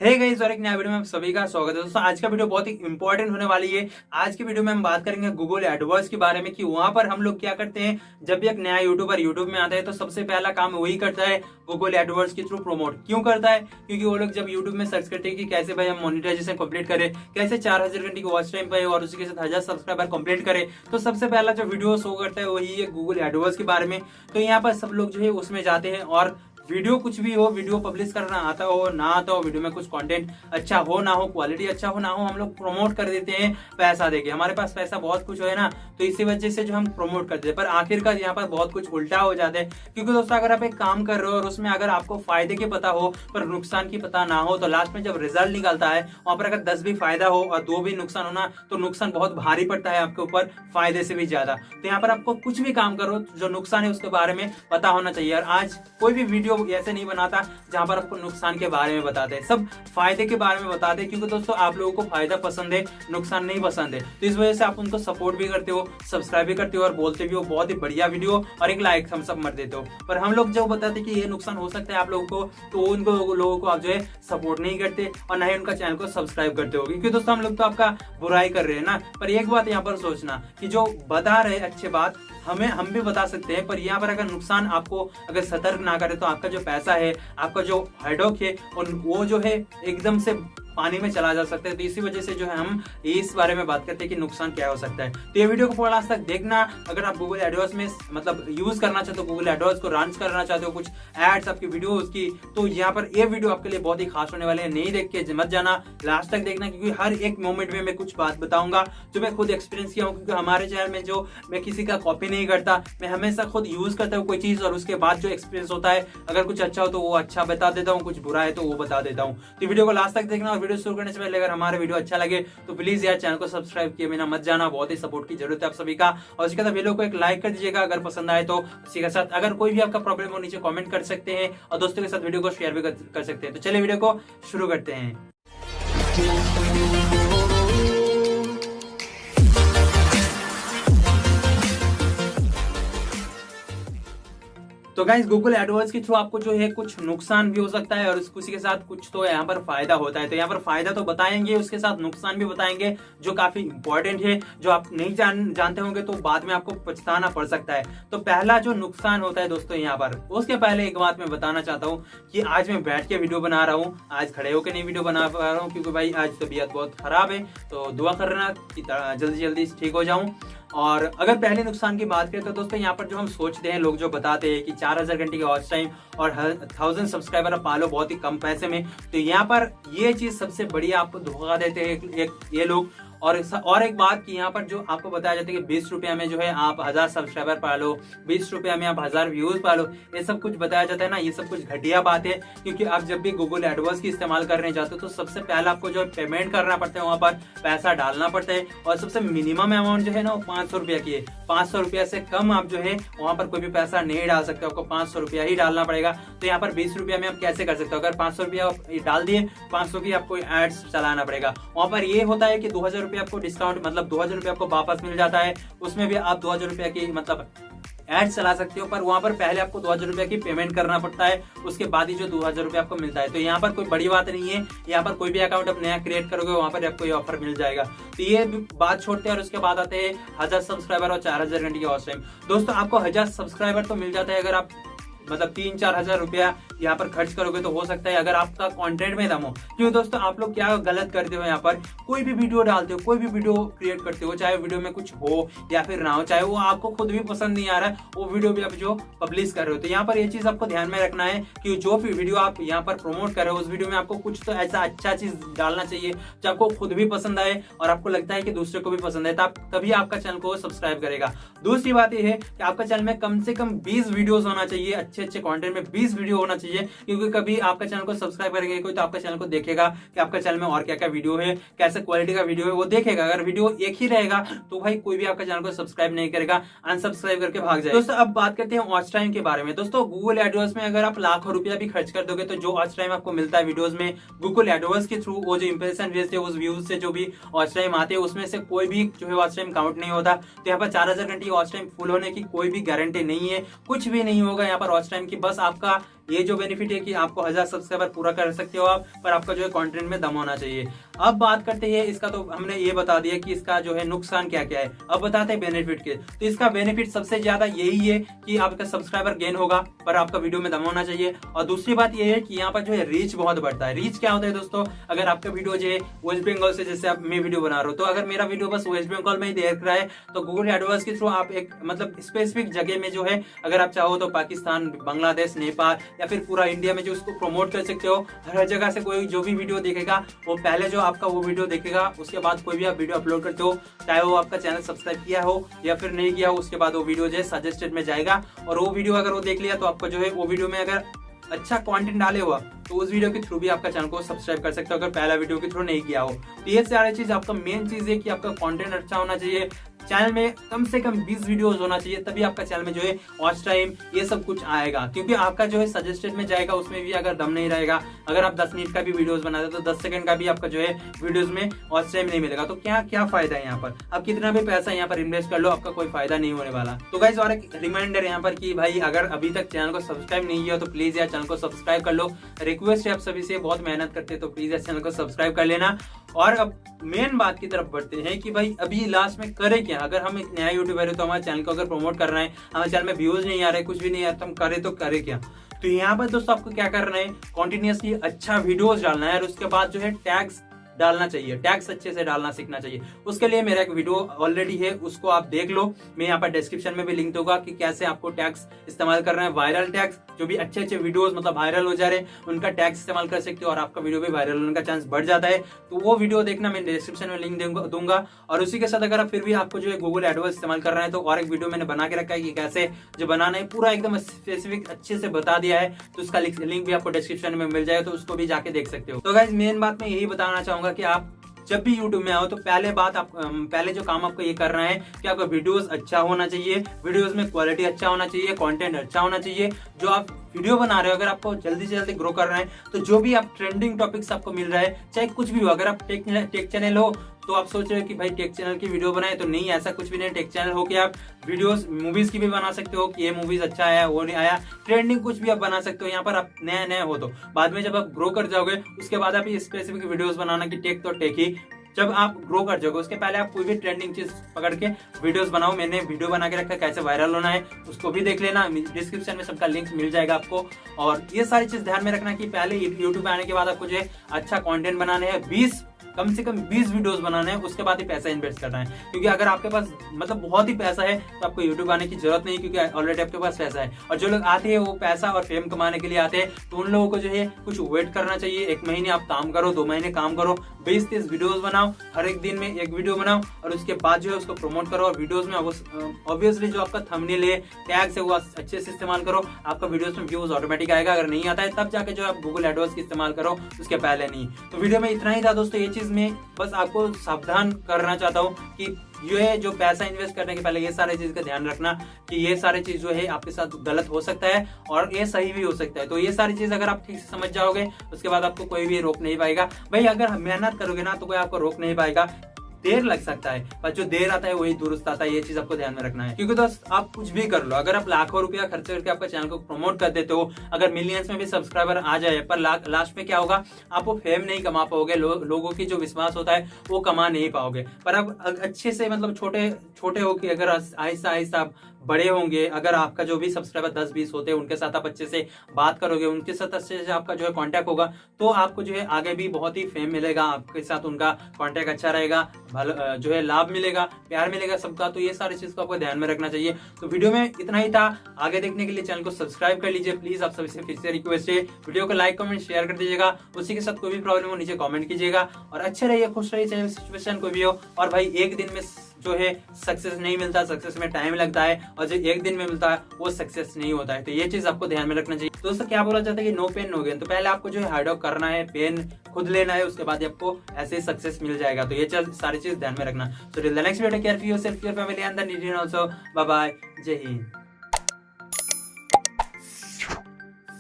Hey guys, और एक नया वीडियो में आप सभी का स्वागत है। दोस्तों आज का वीडियो बहुत ही इंपॉर्टेंट होने वाली है। आज के वीडियो में हम बात करेंगे गूगल एडवर्ड्स के बारे में कि वहां पर हम लोग क्या करते हैं। जब भी एक नया यूट्यूबर यूट्यूब में आता है तो सबसे पहला काम वही करता है, गूगल एडवर्ड्स के थ्रू प्रमोट। क्यों करता है? क्योंकि वो लोग जब यूट्यूब में सर्च करते हैं कि कैसे भाई हम मोनेटाइजेशन कंप्लीट करें, कैसे 4000 घंटे की वॉच टाइम पाए और उसके साथ 1000 सब्सक्राइबर कंप्लीट करें, तो सबसे पहला जो वीडियो शो करता है वही है गूगल एडवर्ड्स के बारे में। तो यहाँ पर सब लोग जो है उसमें जाते हैं और वीडियो कुछ भी हो, वीडियो पब्लिश करना आता हो ना आता हो, वीडियो में कुछ कंटेंट अच्छा हो ना हो, क्वालिटी अच्छा हो ना हो, हम लोग प्रमोट कर देते हैं पैसा देके। हमारे पास पैसा बहुत कुछ है ना, तो इसी वजह से जो हम प्रमोट करते हैं। पर आखिरकार यहाँ पर बहुत कुछ उल्टा हो जाता है। क्योंकि दोस्तों अगर आप एक काम कर रहे हो और उसमें अगर आपको फायदे की पता हो पर नुकसान की पता ना हो, तो लास्ट में जब रिजल्ट निकलता है वहां पर अगर 10 भी फायदा हो और 2 भी नुकसान हो ना, तो नुकसान बहुत भारी पड़ता है आपके ऊपर फायदे से भी ज्यादा। तो यहाँ पर आपको कुछ भी काम करो, जो नुकसान है उसके बारे में पता होना चाहिए। और आज कोई भी वीडियो ऐसे नहीं बनाता जहां पर आपको नुकसान के बारे में बताते हैं, सब फायदे के बारे में बताते हैं। क्योंकि दोस्तों आप लोगों को फायदा पसंद है, नुकसान नहीं पसंद है, तो इस वजह से आप उनको सपोर्ट भी करते हो, सब्सक्राइब भी करते हो और बोलते भी हो बहुत ही बढ़िया वीडियो और एक लाइक थम्स अप मर देते हो। पर हम लोग जो बताते कि ये नुकसान हो सकता है आप लोगों को, तो उनको लोगों को आप जो है सपोर्ट नहीं करते और ना ही उनका चैनल को सब्सक्राइब करते हो। क्योंकि दोस्तों हम लोग तो आपका बुराई कर रहे हैं ना। पर एक बात यहाँ पर सोचना कि जो बता रहे अच्छी बात हम भी बता सकते हैं, पर यहाँ पर अगर नुकसान आपको अगर सतर्क ना करे तो आपका जो पैसा है, आपका जो हेडोक है, और वो जो है एकदम से पानी में चला जा सकता है। तो इसी वजह से जो है हम इस बारे में बात करते हैं कि नुकसान क्या हो सकता है। तो ये वीडियो को पूरा लास्ट तक देखना। अगर आप गूगल एडवर्ड्स में मतलब यूज करना चाहते हो, गूगल एडवर्ड्स को रन करना चाहते हो, कुछ एड्स आपकी वीडियोस की, तो यहाँ पर ये वीडियो आपके लिए बहुत ही खास होने वाले हैं। नहीं देख के मत जाना, लास्ट तक देखना। क्योंकि हर एक मोमेंट में मैं कुछ बात बताऊंगा जो मैं खुद एक्सपीरियंस किया हूँ। क्योंकि हमारे चैनल में जो मैं किसी का कॉपी नहीं करता, मैं हमेशा खुद यूज करता हूँ कोई चीज और उसके बाद जो एक्सपीरियंस होता है, अगर कुछ अच्छा हो तो वो अच्छा बता देता हूँ, कुछ बुरा है तो वो बता देता हूँ। तो वीडियो को लास्ट तक देखना। और वीडियो शुरू करने से पहले अगर हमारे वीडियो अच्छा लगे तो प्लीज यार चैनल को सब्सक्राइब किए बिना मत जाना, बहुत ही सपोर्ट की जरूरत है आप सभी का। और उसके साथ वीडियो को एक लाइक कर दीजिएगा अगर पसंद आए तो। उसी के साथ अगर कोई भी आपका प्रॉब्लम हो नीचे कमेंट कर सकते हैं और दोस्तों के साथ वीडियो को शेयर भी कर सकते हैं। तो चलिए वीडियो को शुरू करते हैं। तो गाइस गूगल एडवर्ड्स के थ्रू आपको जो है कुछ नुकसान भी हो सकता है और उसी के साथ कुछ तो यहाँ पर फायदा होता है। तो यहाँ पर फायदा तो बताएंगे, उसके साथ नुकसान भी बताएंगे जो काफी इंपॉर्टेंट है। जो आप नहीं जानते होंगे तो बाद में आपको पछताना पड़ सकता है। तो पहला जो नुकसान होता है दोस्तों यहाँ पर, उसके पहले एक बात मैं बताना चाहता हूँ कि आज मैं बैठ के वीडियो बना रहा हूँ, आज खड़े होकर नहीं वीडियो बना पा रहा हूँ। क्योंकि भाई आज तबीयत बहुत खराब है, तो दुआ करना कि जल्दी जल्दी ठीक हो जाऊं। और अगर पहले नुकसान की बात करें तो दोस्तों यहाँ पर जो हम सोचते हैं, लोग जो बताते हैं कि 4000 घंटे की वॉच टाइम और 1000 सब्सक्राइबर पालो बहुत ही कम पैसे में, तो यहाँ पर ये चीज सबसे बढ़िया आपको धोखा देते हैं ये लोग। और एक बात कि यहाँ पर जो आपको बताया जाता है कि 20 रुपया में जो है आप 1000 सब्सक्राइबर पा लो, 20 रुपया में आप 1000 व्यूज पा लो, ये सब कुछ बताया जाता है ना, ये सब कुछ घटिया बात है। क्योंकि आप जब भी गूगल एडवर्ड्स की इस्तेमाल करने जाते हो तो सबसे पहले आपको जो पेमेंट करना पड़ता है, वहां पर पैसा डालना पड़ता है। और सबसे मिनिमम अमाउंट जो है ना वो 500 रुपया की है। 500 रुपया से कम आप जो है वहां पर कोई भी पैसा नहीं डाल सकते, आपको 500 रुपया ही डालना पड़ेगा। तो यहाँ पर 20 रुपया में आप कैसे कर सकते हो? अगर 500 रुपया डाल दिए, 500 की आपको एड्स चलाना पड़ेगा। वहां पर ये होता है कि 2000 रुपया आपको डिस्काउंट, मतलब 2000 रुपया आपको वापस मिल जाता है। उसमें भी आप 2000 रुपया की मतलब एड चला सकते हो। पर वहां पर पहले आपको 2000 रुपया की पेमेंट करना पड़ता है, उसके बाद ही जो 2000 रुपया आपको मिलता है। तो यहाँ पर कोई बड़ी बात नहीं है, यहाँ पर कोई भी अकाउंट आप नया क्रिएट करोगे वहां पर आपको ये ऑफर मिल जाएगा। तो ये बात छोड़ते हैं और उसके बाद आते हैं 1000 सब्सक्राइबर और 4000 घंटे की वॉच टाइम। दोस्तों आपको 1000 सब्सक्राइबर तो मिल जाता है अगर आप मतलब 3-4 हजार रुपया यहाँ पर खर्च करोगे तो हो सकता है, अगर आपका कंटेंट में दम हो। क्योंकि दोस्तों आप लोग क्या गलत करते हो, यहाँ पर कोई भी वीडियो डालते हो, कोई भी वीडियो क्रिएट करते हो, चाहे वीडियो में कुछ हो या फिर ना हो, चाहे वो आपको खुद भी पसंद नहीं आ रहा है, वो वीडियो भी आप जो पब्लिश कर रहे हो। तो यहाँ पर ये चीज आपको ध्यान में रखना है कि जो भी वीडियो आप यहाँ पर प्रमोट कर रहे हो उस वीडियो में आपको कुछ तो ऐसा अच्छा चीज डालना चाहिए जो आपको खुद भी पसंद आए और आपको लगता है कि दूसरे को भी पसंद है, तभी आपका चैनल को सब्सक्राइब करेगा। दूसरी बात यह है कि आपका चैनल में कम से कम 20 वीडियोस होना चाहिए, अच्छे अच्छे कंटेंट में 20 वीडियो होना चाहिए। क्योंकि कभी आपका चैनल को सब्सक्राइब करेंगे कोई तो आपका चैनल को देखेगा कि आपका चैनल में और क्या क्या वीडियो है, कैसे क्वालिटी का वीडियो है, वो देखेगा। अगर वीडियो एक ही रहेगा तो भाई कोई भी आपका चैनल को सब्सक्राइब नहीं करेगा, अनसब्सक्राइब करके भाग जाएगा। दोस्तों अब बात करते हैं वॉच टाइम के बारे में। दोस्तों गूगल एडवर्ड्स में अगर आप लाखों रुपया भी खर्च कर दोगे तो जो वॉच टाइम आपको मिलता है वीडियोस में गूगल एडवर्ड्स के थ्रू, वो जो इंप्रेशन व्यूज थे उस व्यूज से जो भी वॉच टाइम आते हैं उसमें से कोई भी जो है वॉच टाइम काउंट नहीं होता। तो यहाँ पर 4000 घंटे की वॉच टाइम फुल होने की कोई भी गारंटी नहीं है, कुछ भी नहीं होगा यहाँ पर वॉच टाइम की। बस आपका ये जो बेनिफिट है कि आपको 1000 सब्सक्राइबर पूरा कर सकते हो आप, पर आपका जो है कंटेंट में दम होना चाहिए। अब बात करते हैं इसका, तो हमने ये बता दिया कि इसका जो है नुकसान क्या क्या है। अब बताते हैं बेनिफिट के। तो इसका बेनिफिट सबसे ज्यादा यही है कि आपका सब्सक्राइबर गेन होगा, पर आपका वीडियो में दम होना चाहिए। और दूसरी बात ये है कि यहाँ पर जो है रीच बहुत बढ़ता है। रीच क्या होता है दोस्तों, अगर आपका वीडियो जो है वेस्ट बंगाल से, जैसे आप मैं वीडियो बना रहा हूँ, तो अगर मेरा वीडियो बस वेस्ट बंगाल में ही देख रहा है, तो गूगल एडवर्ड्स के थ्रू आप एक मतलब स्पेसिफिक जगह में जो है, अगर आप चाहो तो पाकिस्तान, बांग्लादेश, नेपाल या फिर पूरा इंडिया में जो उसको प्रमोट कर सकते हो। हर जगह से कोई जो भी वीडियो देखेगा वो पहले जो आपका वो वीडियो देखेगा, उसके बाद कोई भी आप वीडियो अपलोड करते हो, चाहे वो आपका चैनल सब्सक्राइब किया हो या फिर नहीं किया हो, उसके बाद वो वीडियो जो है सजेस्टेड में जाएगा। और वो वीडियो अगर वो देख लिया तो आपको जो है वो वीडियो में अगर अच्छा कंटेंट डाले हुआ तो उस वीडियो के थ्रू भी आपका चैनल को सब्सक्राइब कर सकते हो, अगर पहला वीडियो के थ्रू नहीं किया हो। तो ये सारी चीज, आपका मेन चीज है कि आपका कंटेंट अच्छा होना चाहिए, चैनल में कम से कम 20 वीडियोस होना चाहिए, तभी आपका चैनल में जो है वॉच टाइम ये सब कुछ आएगा। क्योंकि आपका जो है सजेस्टेड में जाएगा, उसमें भी अगर दम नहीं रहेगा, अगर आप 10 मिनट का भी वीडियोस बनाते हो तो 10 सेकंड का भी आपका जो है वीडियोस में वॉच टाइम नहीं मिलेगा। तो क्या क्या फायदा है यहाँ पर, आप कितना भी पैसा यहाँ पर इन्वेस्ट कर लो, आपका कोई फायदा नहीं होने वाला। तो गाइस और एक रिमाइंडर यहाँ पर कि भाई अगर अभी तक चैनल को सब्सक्राइब नहीं किया तो प्लीज यार चैनल को सब्सक्राइब कर लो। रिक्वेस्ट है आप सभी से, बहुत मेहनत करते हैं तो प्लीज यार चैनल को सब्सक्राइब कर लेना। और अब मेन बात की तरफ बढ़ते हैं कि भाई अभी लास्ट में करें क्या। अगर हम एक नया यूट्यूबर है तो हमारे चैनल को अगर प्रमोट कर रहे हैं, हमारे चैनल में व्यूज नहीं आ रहे, कुछ भी नहीं आ रहा, तो हम करें तो करें क्या। तो यहाँ पर दोस्तों आपको क्या करना है, कॉन्टिन्यूसली अच्छा वीडियोस डालना है और उसके बाद जो है टैग्स डालना चाहिए, टैग्स अच्छे से डालना सीखना चाहिए। उसके लिए मेरा एक वीडियो ऑलरेडी है, उसको आप देख लो, मैं यहाँ पर डिस्क्रिप्शन में भी लिंक दूंगा कि कैसे आपको टैग्स इस्तेमाल करना है। वायरल टैग्स, जो भी अच्छे अच्छे वीडियोस मतलब वायरल हो जा रहे हैं, उनका टैग्स इस्तेमाल कर सकते हो और आपका वीडियो भी वायरल होने का चांस बढ़ जाता है। तो वो वीडियो देखना, मैं डिस्क्रिप्शन में लिंक दूंगा। और उसी के साथ अगर आप फिर भी आपको जो है गूगल एडवर्ड्स इस्तेमाल कर रहे हैं, तो और एक वीडियो मैंने बना के रखा है कि कैसे जो बनाना है, पूरा एकदम स्पेसिफिक अच्छे से बता दिया है। तो उसका लिंक भी आपको डिस्क्रिप्शन में मिल जाएगा, तो उसको भी जाके देख सकते हो। तो गाइस मेन बात मैं यही बताना चाहूंगा कि आप जब भी YouTube में आओ तो पहले जो काम आपको ये करना है कि आपका वीडियोस अच्छा होना चाहिए, वीडियोस में क्वालिटी अच्छा होना चाहिए, कंटेंट अच्छा होना चाहिए। जो आप वीडियो बना रहे हो, अगर आपको जल्दी से जल्दी ग्रो करना है, तो जो भी आप ट्रेंडिंग टॉपिक्स आपको मिल रहा है, चाहे कुछ भी हो, अगर आप टेक चैनल हो तो आप सोच रहे हो कि भाई टेक चैनल की वीडियो बनाए, तो नहीं, ऐसा कुछ भी नहीं। टेक चैनल हो कि आप वीडियोस मूवीज की भी बना सकते हो कि ये मूवीज अच्छा आया, वो नहीं आया, ट्रेंडिंग कुछ भी आप बना सकते हो। यहाँ पर आप नया हो तो बाद में जब आप ग्रो कर जाओगे, उसके बाद आप ये स्पेसिफिक वीडियोस बनाना कि टेक तो टेक ही। जब आप ग्रो कर जाओगे उसके पहले आप कोई भी ट्रेंडिंग चीज पकड़ के वीडियोस बनाओ। मैंने वीडियो बना के रखा है कैसे वायरल होना है, उसको भी देख लेना, डिस्क्रिप्शन में सबका लिंक मिल जाएगा आपको। और ये सारी चीज ध्यान में रखना कि पहले यूट्यूब आने के बाद आपको जो है अच्छा कंटेंट बनाने हैं, कम से कम 20 वीडियोस बनाने हैं, उसके बाद ही पैसा इन्वेस्ट करना है। क्योंकि अगर आपके पास मतलब बहुत ही पैसा है तो आपको यूट्यूब आने की जरूरत नहीं, क्योंकि ऑलरेडी आपके पास पैसा है। और जो लोग आते हैं वो पैसा और फेम कमाने के लिए आते हैं, तो उन लोगों को जो है कुछ वेट करना चाहिए। 1 महीने आप काम करो, 2 महीने काम करो, 20-30 वीडियोस बनाओ, हर एक दिन में एक वीडियो बनाओ और उसके बाद जो है उसको प्रमोट करो। और वीडियोस में ऑब्वियसली जो आपका थंबनेल है, टैग्स है, वो अच्छे से इस्तेमाल करो, आपका वीडियोस में व्यूज ऑटोमेटिक आएगा। अगर नहीं आता है तब जाके जो आप गूगल एडवर्ड्स की इस्तेमाल करो, उसके पहले नहीं। तो वीडियो में इतना ही था दोस्तों। ये चीज में बस आपको सावधान करना चाहता हूँ कि ये जो पैसा इन्वेस्ट करने के पहले ये सारे चीज का ध्यान रखना कि ये सारे चीज जो है आपके साथ गलत हो सकता है और ये सही भी हो सकता है। तो ये सारी चीज अगर आप ठीक से समझ जाओगे, उसके बाद आपको कोई भी रोक नहीं पाएगा। भाई अगर मेहनत करोगे ना तो कोई आपको रोक नहीं पाएगा। देर लग सकता है पर जो देर आता है वही दुरुस्त आता है, ये चीज आपको ध्यान में रखना है। क्योंकि दोस्त आप कुछ भी कर लो, अगर आप लाखों रुपया खर्च करके आपका चैनल को प्रमोट कर देते हो, अगर मिलियंस में भी सब्सक्राइबर आ जाए, पर लास्ट में क्या होगा, आप वो फेम नहीं कमा पाओगे, लोगों की जो विश्वास होता है वो कमा नहीं पाओगे। पर आप अच्छे से मतलब छोटे हो कि अगर आहिस्ता आहिस्ता आप बड़े होंगे, अगर आपका जो भी सब्सक्राइबर 10-20 होते हैं उनके साथ आप अच्छे से बात करोगे, उनके साथ अच्छे से आपका जो है कांटेक्ट होगा, तो आपको जो है आगे भी बहुत ही फेम मिलेगा, आपके साथ उनका कांटेक्ट अच्छा रहेगा, जो है लाभ मिलेगा, प्यार मिलेगा सबका। तो ये सारी चीज को आपको ध्यान में रखना चाहिए। तो वीडियो में इतना ही था। आगे देखने के लिए चैनल को सब्सक्राइब कर लीजिए प्लीज, आप सभी से फिर से रिक्वेस्ट है। वीडियो को लाइक कमेंट शेयर कर दीजिएगा, उसी के साथ कोई भी प्रॉब्लम हो नीचे कमेंट कीजिएगा। और अच्छे रहिए, खुश रहिए, चाहे सिचुएशन कोई भी हो। और भाई एक दिन में जो है सक्सेस नहीं मिलता, सक्सेस में टाइम लगता है, और जो एक दिन में मिलता है वो सक्सेस नहीं होता है। तो ये चीज आपको ध्यान में रखना चाहिए। दोस्तों क्या बोला चाहते हैं कि नो पेन नो गेन। तो पहले आपको जो है हार्ड वर्क करना है, पेन खुद लेना है, उसके बाद आपको ऐसे ही सक्सेस मिल जाएगा। तो ये सारी चीज ध्यान में रखना। So till the next video, take care of yourself, your family and the needy also. Bye bye, जय हिंद।